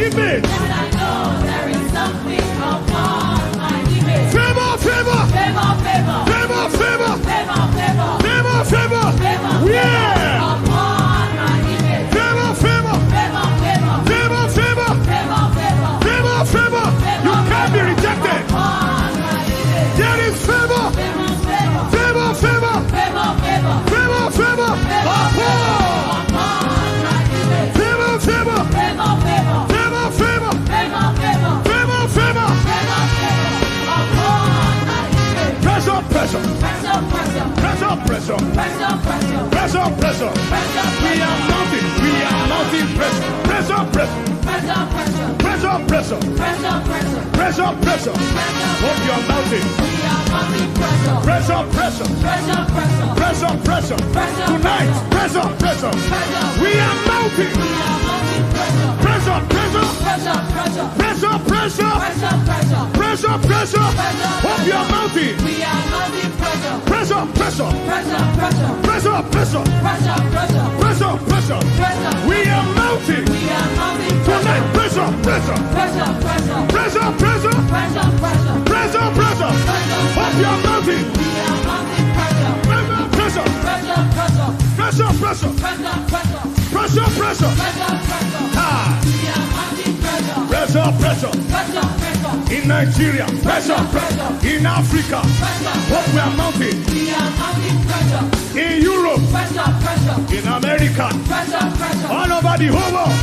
image. Yes, I know there is something upon my image. Favor, favor. Favor, favor. Favor, favor. Favor, favor. Favor, favor. Favor, Yeah. upon my image. Favor, favor. Favor, favor. Favor, favor. Favor, favor. Favor, favor. You can't be rejected. Upon my image. There is favor. Favor, favor. Favor, favor. Favor, favor. Favor, favor. Upon. Upon my image. Favor, favor. Favor, favor. Favor, favor. Favor, favor. Favor, favor. Favor, favor. Upon my image. Pressure, pressure. Pressure, pressure. Pressure, pressure. Pressure, pressure. Pressure, pressure. Pressure, We are mounting. We are mounting pressure. Pressure, pressure. pressure, pressure. Pressure, pressure. Pressure, pressure. Pressure, pressure. Hope you are mounting. We are mounting pressure. Pressure, pressure. Pressure, pressure. Pressure, pressure. Pressure, Tonight, pressure, pressure. Pressure. We are mounting. We are mounting pressure. Pressure, pressure. Pressure, pressure. Pressure, pressure. Pressure, pressure. Pressure, pressure. Hope you are mounting. We are mounting pressure. Pressure, pressure. Pressure, pressure. Pressure, pressure. Pressure, pressure. Pressure, pressure. Pressure. We are mounting. We are mounting pressure. Tonight, pressure, pressure. Pressure, pressure. Pressure, pressure. Pressure, pressure. Pressure, pressure. Hope you are mounting. We are mounting pressure. Pressure, pressure. Pressure, pressure. Pressure, pressure. Pressure, pressure. Pressure, pressure. Pressure, pressure. Ah. We are mounting pressure. Pressure, pressure. Pressure, pressure. In Nigeria, pressure, pressure. In Africa, what we are mounting. We are mounting pressure. In Europe, Pressure, pressure. in America, Pressure, pressure. all over the whole world,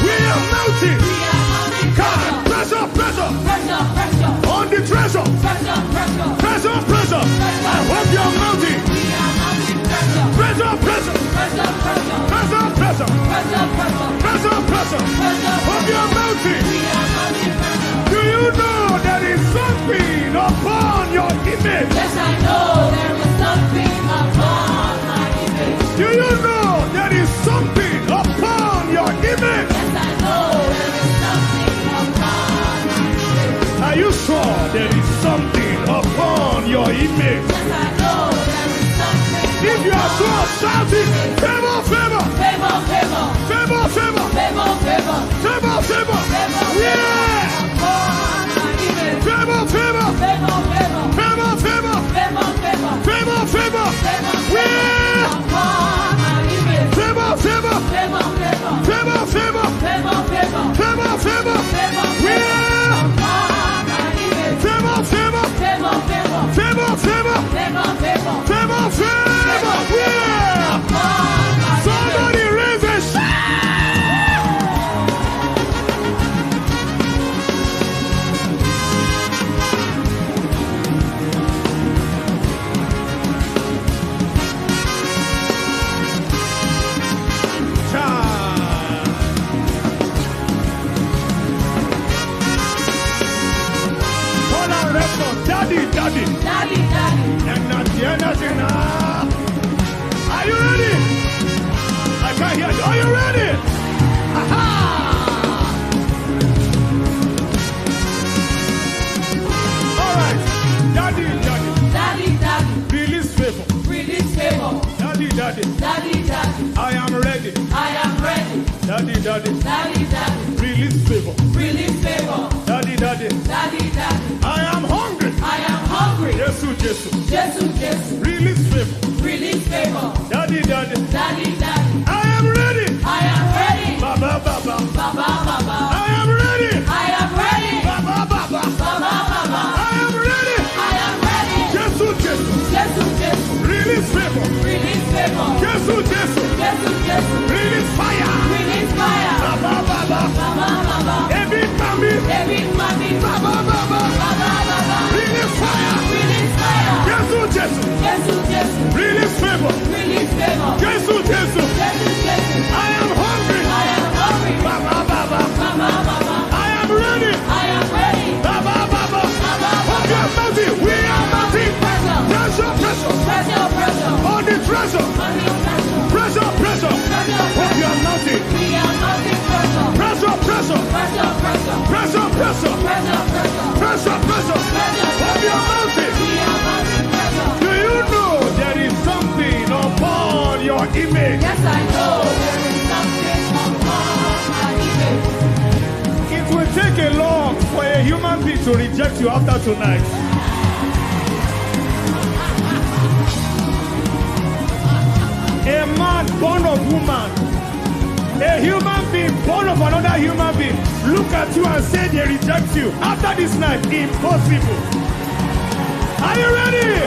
we are mounting. We are mounting God, pressure. pressure, pressure. Pressure, pressure. On the treasure, Pressure, pressure. pressure, pressure. I hope you are mounting. We are mounting pressure. Pressure, pressure. Pressure, pressure. Pressure, pressure. Pressure, pressure. Pressure, pressure. Pressure, Hope you are mounting. we are mounting pressure. Do you know there is something upon your image? Yes, I know there is something upon my image. Do you know there is something upon your image? Yes, I know there is something upon my image. Are you sure there is something upon your image? Yes, I know there is something. If you are sure, shout it. Favor, favor. Favor, favor. Favor, favor. Favor, favor. Favor, favor. Favor, Yeah. upon my image. Favor, favor. Favor, favor. Favor, favor. Favor, favor. Favor, favor. Favor, Yeah. upon my image. Favor, favor. Favor, favor. Favor, favor. Favor, favor. Favor, favor. Favor, Yeah. upon my image. Favor, favor. Favor, favor. Favor, favor. Favor, favor. Favor, favor. Yeah. Upon my Somebody raise a shout. Daddy, daddy. Daddy, daddy. Are you ready? I can't hear you. Are you ready? Aha! All right. Daddy, daddy. Daddy, daddy. Release favor. Release favor. Daddy, daddy. Daddy, daddy. I am ready. I am ready. Daddy, daddy. Daddy, daddy. Release favor. Release favor. Daddy, daddy. Daddy, daddy. I am hungry. I am hungry. Jesus, Jesus. Jesus, Jesus. Release favor. Release favor. Daddy, daddy. Daddy, daddy. I am ready. I am ready. Baba, baba. Baba, baba. I am ready. I am ready. Baba, baba. Baba, baba. I am ready. I am ready. Jesus, Jesus. Jesus, Jesus. Release favor. Release favor. Jesus, Jesus. Jesus, Jesus. Release fire. Release fire. Baba, baba. Baba, baba. David, mami. David, mommy. Baba, baba. Baba, baba. Release fire. Release fire. Jesus, Jesus. Jesus, Jesus. Release favor. Release favor. Jesus, Jesus. Jesus, Jesus. I am hungry. I am hungry. Baba, baba. Baba, baba. I am ready. I am ready. Baba, baba. Baba, Hope you are mounting. We are mounting. Pressure. Pressure, pressure. Pressure, pressure. On the treasure. Money, pressure. Pressure, pressure. Pressure, Hope you are mounting. we are mounting pressure. Pressure, pressure. Pressure, pressure. Pressure, pressure. Pressure, pressure. Pressure, pressure. Hope you are mounting. We are mounting pressure. Do you know there is something upon your image? Yes, I know there is something upon my image. to reject you after tonight. A man born of woman, a human being born of another human being, look at you and say they reject you. After this night, impossible. Are you ready?